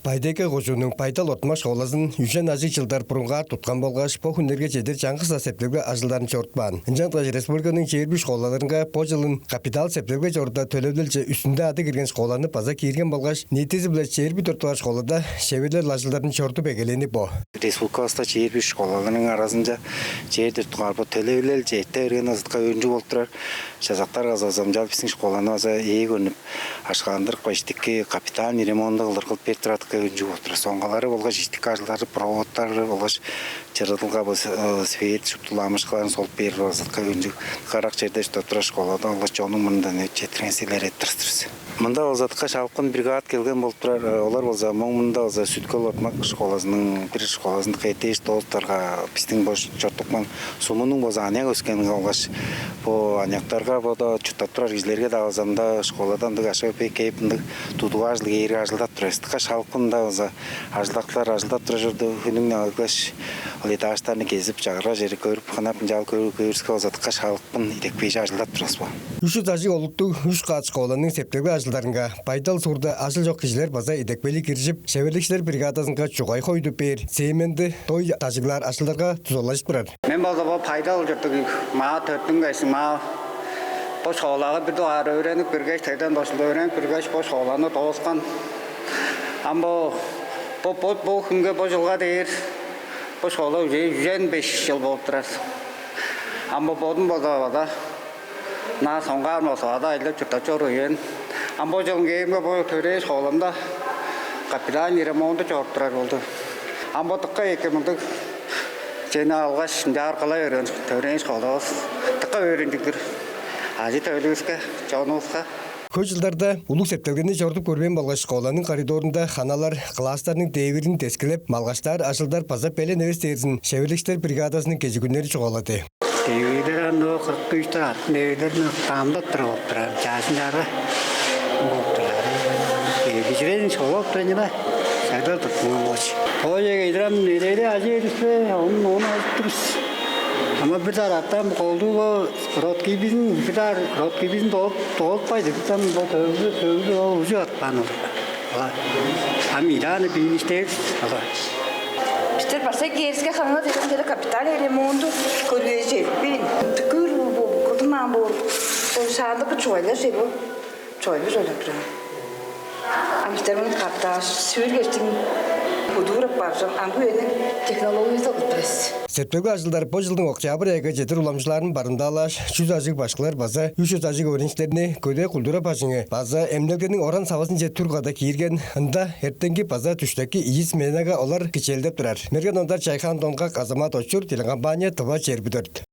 Пайдеке кожунун пайдал отма школасын үжен ажы жылдар бұрынға тұтқан болғаш, по хүндерге жедер жаңғыз септеуге ажылдарын жортпан. Инжантғаш республиканың жербі школаларынға по жылын капитал септеуге жорда төлөвділче үстінде ады кірген школаны паза киірген болғаш, нетізі біле жербі тұртуар школада шевелер ажылдарын жорты бегелені бо. Республикаста жербі школаларының арасында жердер тұғар по төлөвділ жетті өрген азытқа өрінжі болтырар. Жазақтар азазам жалпысың школаны аза ей көрініп, ашқандыр қойштікке капиталный ремонтды қылыр қылып бертіратыққа өрінжі болтырар. Соңғалары болға жестік ажылары, проводтары болғаш жырылға свет, шыптыламышқаларын солып беріп азытқа өрінжі. Қарақ жерде штоптыра школада олғаш жоның мұндан жетіренселер еттірістіріз. Мұнда олзатқа шалқын бригад келген болып тұрар. Олар болза мұнда олза сүткөл отмақ школасының, бір школасының қайтеш толықтарға пістің бош жортықман сумының болза аняқ өскенің олғаш. По аняқтарға бода чүттап тұрар кезлерге да азамда школадан дұг ашы өпей кейпінді тұдуға ажылығы ері ажылдап тұрар. Стыққа шалқында олза ажылдақтылар ажылдап тұрар жүрді. Хүнің алғаш ол етағаштарыны кезіп жағыра жері көріп, қанапын жал көріске олзатыққа шалқын идекпейші ажылдап тұрас ба. Үші тажы олықты үш қат школаның септегі ажылдарынға пайдал сұрда ажыл жоқ кешілер база идекпелі кіржіп, шеверлікшілер бригадасынға чуғай қойды бер, сейменді той тажығылар ажылдарға тұзолашып тұрар. Мен болда бұл пайдал жүрдік, маға төрттің қайсын, маға бұл школаға бір дуар өреніп, біргеш тайдан досылды өреніп, біргеш бұл школаны тоғысқан. Бұл күнге бұл жылға дейір, бұл школа 105 жыл болып тұрады. Болдың болда на соңға арносада айлып жүрді жорыйын. Бұл жылын кейімге бұл төрей школамда капиталный ремонтты жорттырар болды. Тұққа 2000 жені алғаш жарқылай өрен төрей школағыз. Тұққа өрендіктір. Ажы төлігізге, жоңызға. Көп жылдарда улук септелгенде жортып көрбен болғаш школаның коридорында ханалар, класстарының дейверін тескілеп, малғаштар, ашылдар паза пелен өстерсін шеверлікштер бригадасының кежі күннері жоғалады. Дейверлер аны 43-тер атын дейверлерін тамда тұрып тұрар, жасындары болып тұрар. Кешірен шолып тұрынына сәдір тұтмын болшы. Ол еге едірам недейді ажы едіспе, оны айтып тұрыз. Ama bir taraftan oldu bu rotkibizin doğup paydı. Bir tane bu tövbe o ucu atmanı. Ama İran'ı bilmiştir. İşte parça gerisi kanalda dedim de kapital remontu koruyor bir tıkır bu kutuman bu şahında bu çoğuyla bu çoğuyla öyle bir. Ama işte bunun kapital sürgeçtim. Kudurap barjam ambu ene teknolojisi olupres. Септеуге ажылдар по жылдың октябрь айга жетір уламшыларын барында алаш, 100 ажыг башқылар база, 300 ажыг өренштеріне көде құлдыра пашыңы. База эмнелгенің оран савасын жет тұрғада киірген, ында эртеңги база түштәкі иіс менага олар кичелдеп тұрар. Мерген ондар Чайхан Донгак Азамат Очур, телекомпания ТВ Чербидөрт.